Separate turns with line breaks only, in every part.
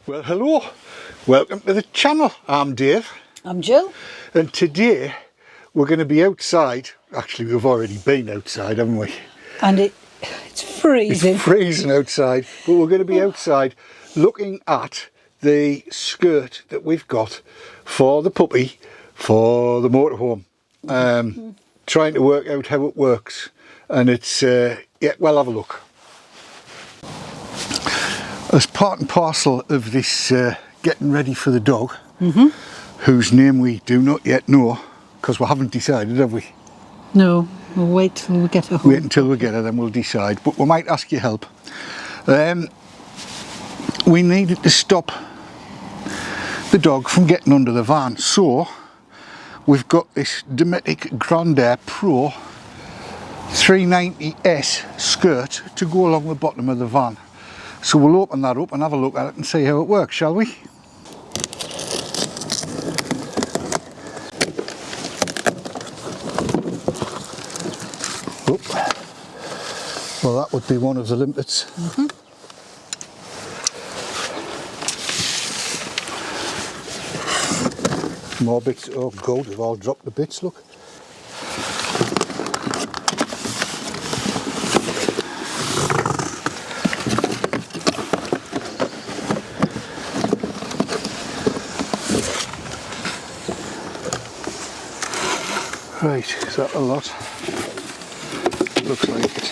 Well, hello, welcome to the channel. I'm Dave.
I'm Jill.
And today we're going to be outside. Actually, we've already been outside, haven't we?
And it's freezing.
It's freezing outside, but we're going to be outside looking at the skirt that we've got for the puppy for the motorhome. Trying to work out how it works. And it's, yeah, well, have a look. As part and parcel of this getting ready for the dog, whose name we do not yet know, because we haven't decided, have we?
No, we'll wait till we get her home.
Wait until we get her, then we'll decide. But we might ask your help. We needed to stop the dog from getting under the van, so we've got this Dometic Grande Air Pro 390S skirt to go along the bottom of the van. So we'll open that up and have a look at it and see how it works, shall we? Oh. Well, that would be one of the limpets. More bits. Oh God, they've all dropped the bits, look. Right, is that a lot? Looks like it.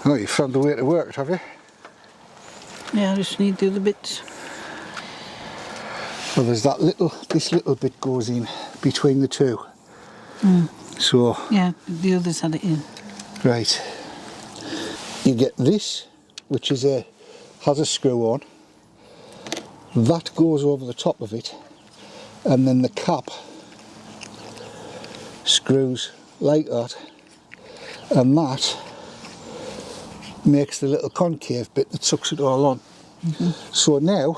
Oh, you found the way to work it, have you?
Yeah, I just need the other bits.
Well, there's that this little bit goes in between the two. So...
yeah, the others had it in.
Right. You get this, which is has a screw on. That goes over the top of it, and then the cap screws like that, and that makes the little concave bit that sucks it all on. So now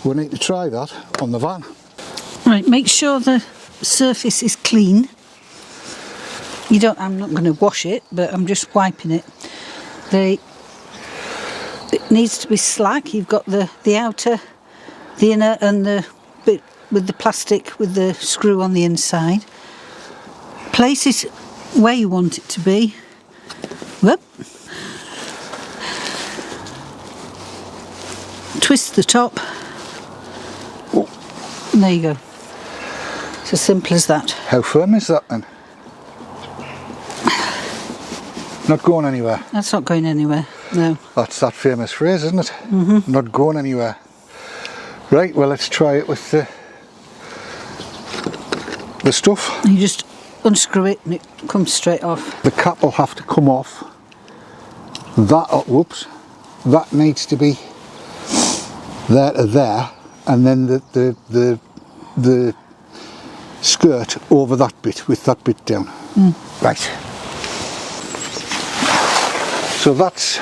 we need to try that on the van.
Right, make sure the surface is clean. I'm not going to wash it, but I'm just wiping it. It needs to be slack. You've got the outer, the inner, and the bit with the plastic with the screw on the inside. Place it where you want it to be. Whoop. Twist the top. And there you go. It's as simple as that.
How firm is that then? Not going anywhere.
That's not going anywhere, no.
That's that famous phrase, isn't it? Not going anywhere. Right, well, let's try it with the stuff.
You just unscrew it and it comes straight off.
The cap will have to come off. Whoops, that needs to be there to there, and then the skirt over that bit with that bit down. Right. So that's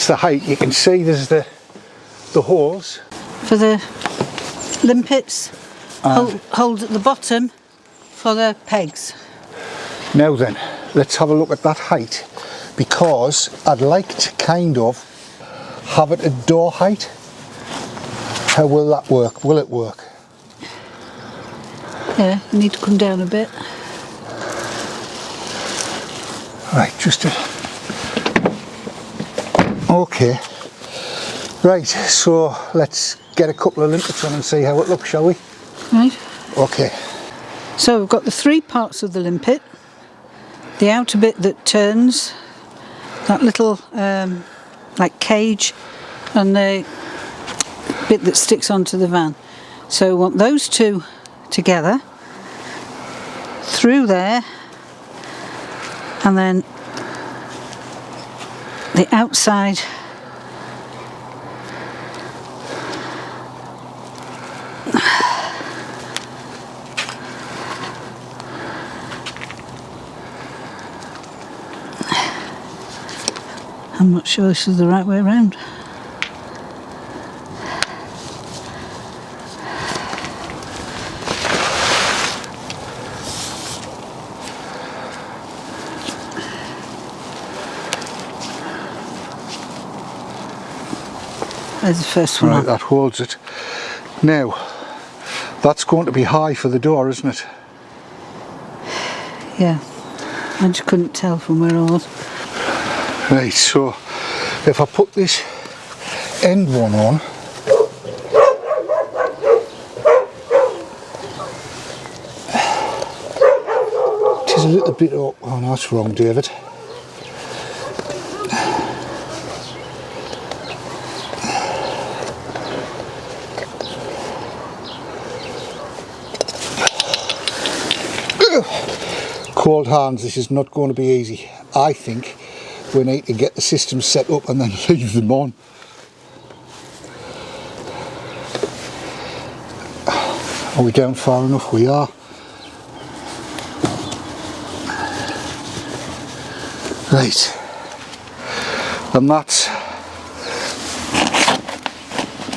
the height. You can see there's the holes
For the limpets, hold at the bottom for the pegs.
Now then, let's have a look at that height, because I'd like to kind of have it at door height. How will that work? Will it work?
Yeah, you need to come down a bit.
Right, just to... Okay. Right, so let's get a couple of limpets on and see how it looks, shall we?
Right.
Okay.
So we've got the three parts of the limpet. The outer bit that turns, that little like cage, and the bit that sticks onto the van. So we want those two together, through there, and then the outside I'm not sure this is the right way around. There's the first one
Right,
on.
that holds it. Now, that's going to be high for the door, isn't it?
Yeah, I just couldn't tell from where I was.
Right, so if I put this end one on, it is a little bit up. Oh no, that's wrong, David. Cold hands, this is not going to be easy. I think we need to get the system set up and then leave them on. Are we down far enough? We are. Right. And that's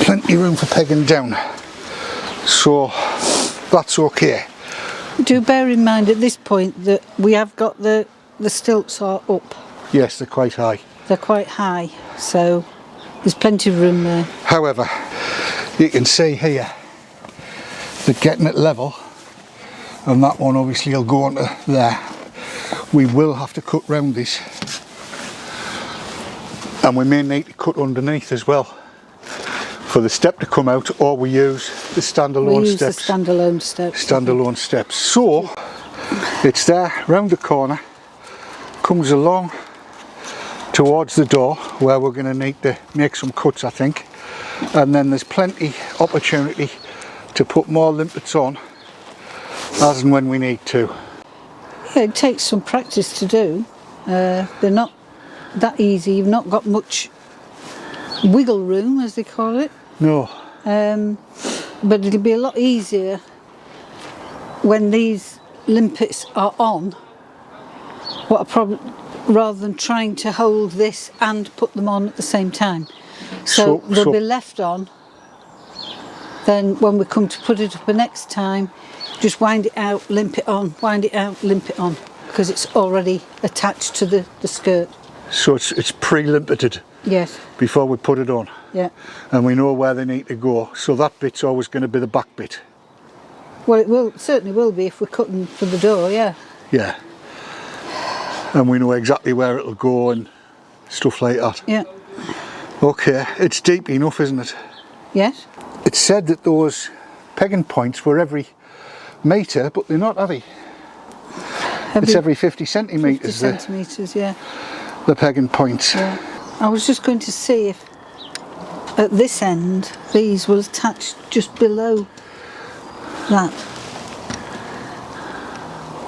plenty of room for pegging down. So that's okay.
Do bear in mind at this point that we have got the stilts are up.
Yes, they're quite high.
They're quite high, so there's plenty of room there.
However, you can see here that getting it level, and that one obviously will go onto there. We will have to cut round this, and we may need to cut underneath as well for the step to come out, or we use the standalone steps.
The standalone steps.
Standalone steps. So it's there round the corner, comes along towards the door where we're going to need to make some cuts, I think, and then there's plenty opportunity to put more limpets on as and when we need to.
Yeah, it takes some practice to do. They're not that easy. You've not got much wiggle room, as they call it.
No.
But it'll be a lot easier when these limpets are on. What a problem, rather than trying to hold this and put them on at the same time. So they'll be left on. Then when we come to put it up the next time, just wind it out, limp it on, wind it out, limp it on, because it's already attached to the skirt.
So it's pre-limpeted.
Yes.
Before we put it on.
Yeah.
And we know where they need to go. So that bit's always going to be the back bit.
Well, it certainly will be if we're cutting for the door, yeah.
Yeah. And we know exactly where it'll go and stuff like that.
Yeah.
Okay, it's deep enough, isn't it?
Yes.
It's said that those pegging points were every metre, but they're not, are they? It's every 50 centimetres.
50 centimetres, yeah.
The pegging points.
Yeah. I was just going to see if at this end these will attach just below that.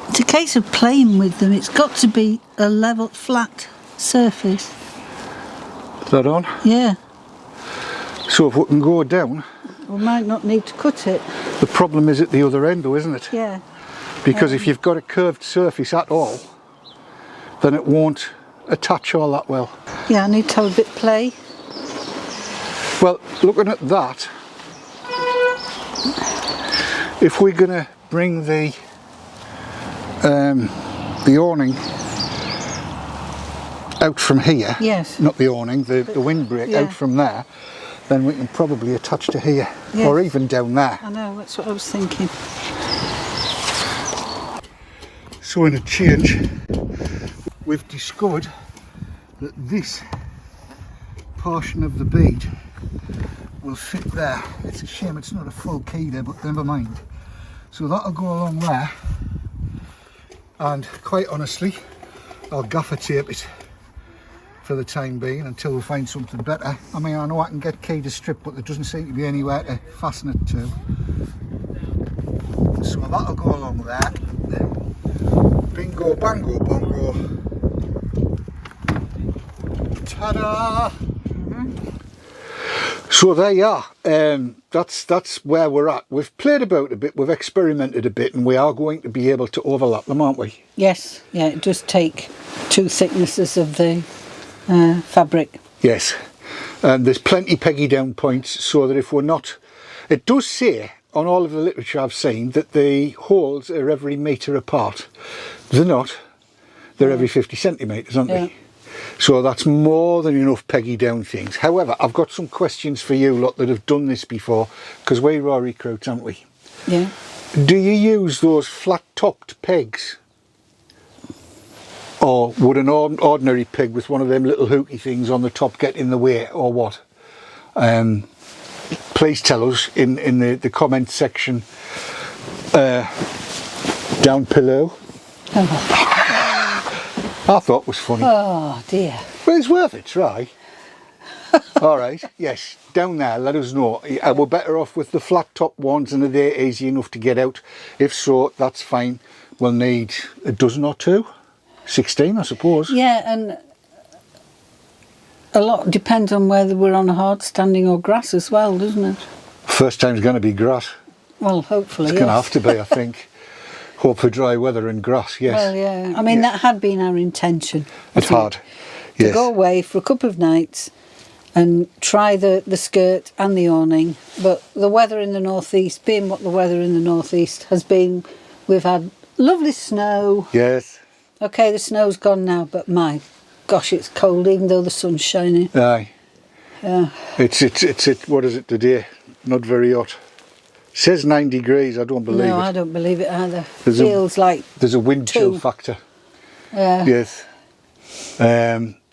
It's a case of playing with them. It's got to be a level, flat surface.
Is that on?
Yeah.
So if we can go down.
We might not need to cut it.
The problem is at the other end though, isn't it?
Yeah.
Because if you've got a curved surface at all, then it won't attach all that well.
Yeah, I need to have a bit play.
Well, looking at that, if we're going to bring the awning out from here,
yes,
not the awning, the windbreak out from there, then we can probably attach to here,
yes,
or even down there.
I know, that's what I was thinking.
So in a change, we've discovered that this portion of the bead will fit there. It's a shame it's not a full key there, but never mind. So that'll go along there, and quite honestly, I'll gaffer tape it for the time being until we find something better. I mean, I know I can get key to strip, but there doesn't seem to be anywhere to fasten it to. So that'll go along there. Bingo, bango, bongo. Ta-da! So there you are. That's where we're at. We've played about a bit, we've experimented a bit, and we are going to be able to overlap them, aren't we?
Yes, yeah, it does take two thicknesses of the fabric.
Yes, and there's plenty peggy down points, so that if we're not... It does say on all of the literature I've seen that the holes are every metre apart. They're not. They're every 50 centimetres, aren't they? So that's more than enough peggy down things. However, I've got some questions for you lot that have done this before, because we're all recruits, aren't we?
Yeah.
Do you use those flat topped pegs? Or would an ordinary peg with one of them little hooky things on the top get in the way, or what? Please tell us in the comment section down below. I thought it was funny.
Oh dear.
Well, it's worth a try. All right, yes, down there, let us know. Are we better off with the flat top ones, and are they easy enough to get out? If so, that's fine. We'll need a dozen or two. 16, I suppose.
Yeah, and a lot depends on whether we're on a hard standing or grass as well, doesn't it?
First time's going to be grass.
Well, hopefully,
It's going to have to be, I think. Hope for dry weather and grass, yes.
Well, yeah. I mean, that had been our intention.
It's hard,
To
yes.
go away for a couple of nights and try the skirt and the awning. But the weather in the northeast, being what the weather in the northeast has been, we've had lovely snow.
Yes.
Okay, the snow's gone now, but my gosh, it's cold even though the sun's shining.
Aye.
Yeah.
It's what is it today? Not very hot. Says 9 degrees, I don't believe
No,
it.
I don't believe it either.
There's
Feels like
There's a wind chill
2.
factor.
Yeah.
Yes.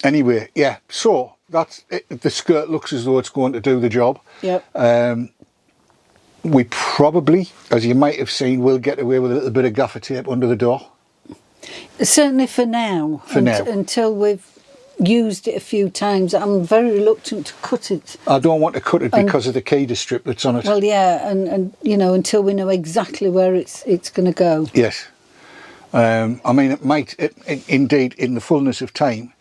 Anyway, yeah, so that's it. The skirt looks as though it's going to do the job.
Yep.
We probably, as you might have seen, will get away with a little bit of gaffer tape under the door.
Certainly for now.
For now.
Until we've used it a few times. I'm very reluctant to cut it.
I don't want to cut it because of the keider strip that's on it.
Well, yeah, and you know, until we know exactly where it's going to go.
Yes. I mean, it might, indeed, in the fullness of time,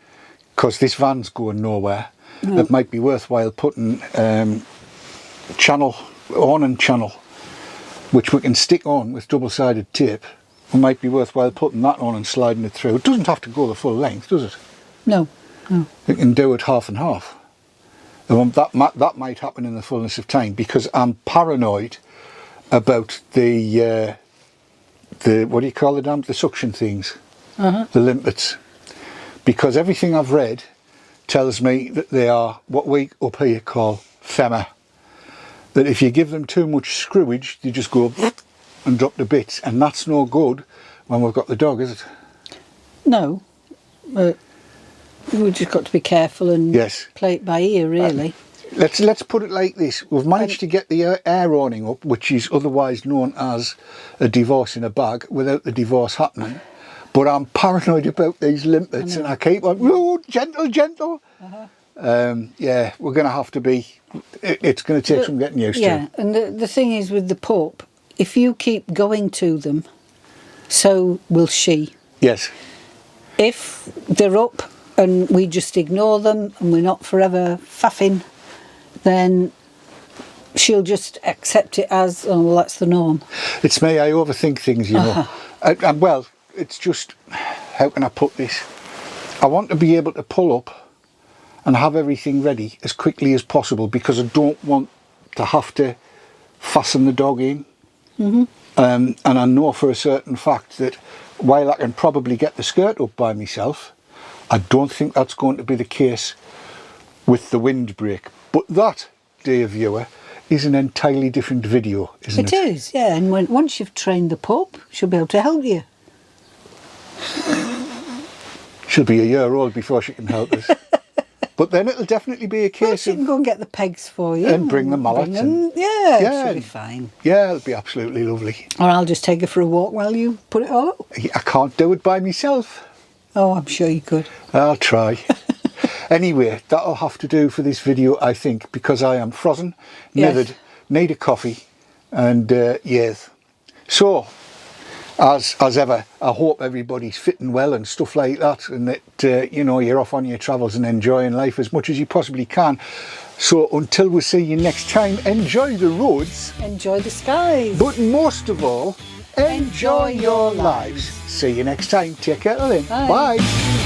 because this van's going nowhere, it might be worthwhile putting channel, awning channel, which we can stick on with double-sided tape. It might be worthwhile putting that on and sliding it through. It doesn't have to go the full length, does it?
No, no.
You can do it half and half. That might happen in the fullness of time, because I'm paranoid about the what do you call the damn, the suction things, the limpets, because everything I've read tells me that they are what we up here call femmer. That if you give them too much screwage, they just go and drop to bits, and that's no good when we've got the dog, is it?
No, but we've just got to be careful and
Yes.
play it by ear, really.
Let's put it like this. We've managed to get the air awning up, which is otherwise known as a divorce in a bag, without the divorce happening. But I'm paranoid about these limpets, and I keep on, oh, gentle, gentle. Yeah, we're going to have to be, it's going to take some getting used to.
Yeah, and the thing is with the pup, if you keep going to them, so will she.
Yes.
If they're up and we just ignore them and we're not forever faffing, then she'll just accept it as, oh, well, that's the norm.
It's me, I overthink things, you know. And well, it's just, how can I put this? I want to be able to pull up and have everything ready as quickly as possible, because I don't want to have to fasten the dog in. And I know for a certain fact that while I can probably get the skirt up by myself, I don't think that's going to be the case with the windbreak. But that, dear viewer, is an entirely different video, isn't it?
It is, yeah, and once you've trained the pup, she'll be able to help you.
She'll be a year old before she can help us. But then it'll definitely be a
Well,
case
she
of...
can go and get the pegs for you.
And bring the mallets and-
Yeah, she'll be fine.
Yeah, it'll be absolutely lovely.
Or I'll just take her for a walk while you put it all up.
I can't do it by myself.
Oh, I'm sure you could.
I'll try. Anyway, that'll have to do for this video, I think, because I am frozen,
Yes.
nithered, need a coffee, and yes. So, as ever, I hope everybody's fitting well and stuff like that, and that you know, you're off on your travels and enjoying life as much as you possibly can. So until we see you next time, enjoy the roads,
Enjoy the skies.
but most of all, enjoy your lives. See you next time. Take care, Lynn.
Bye.
Bye.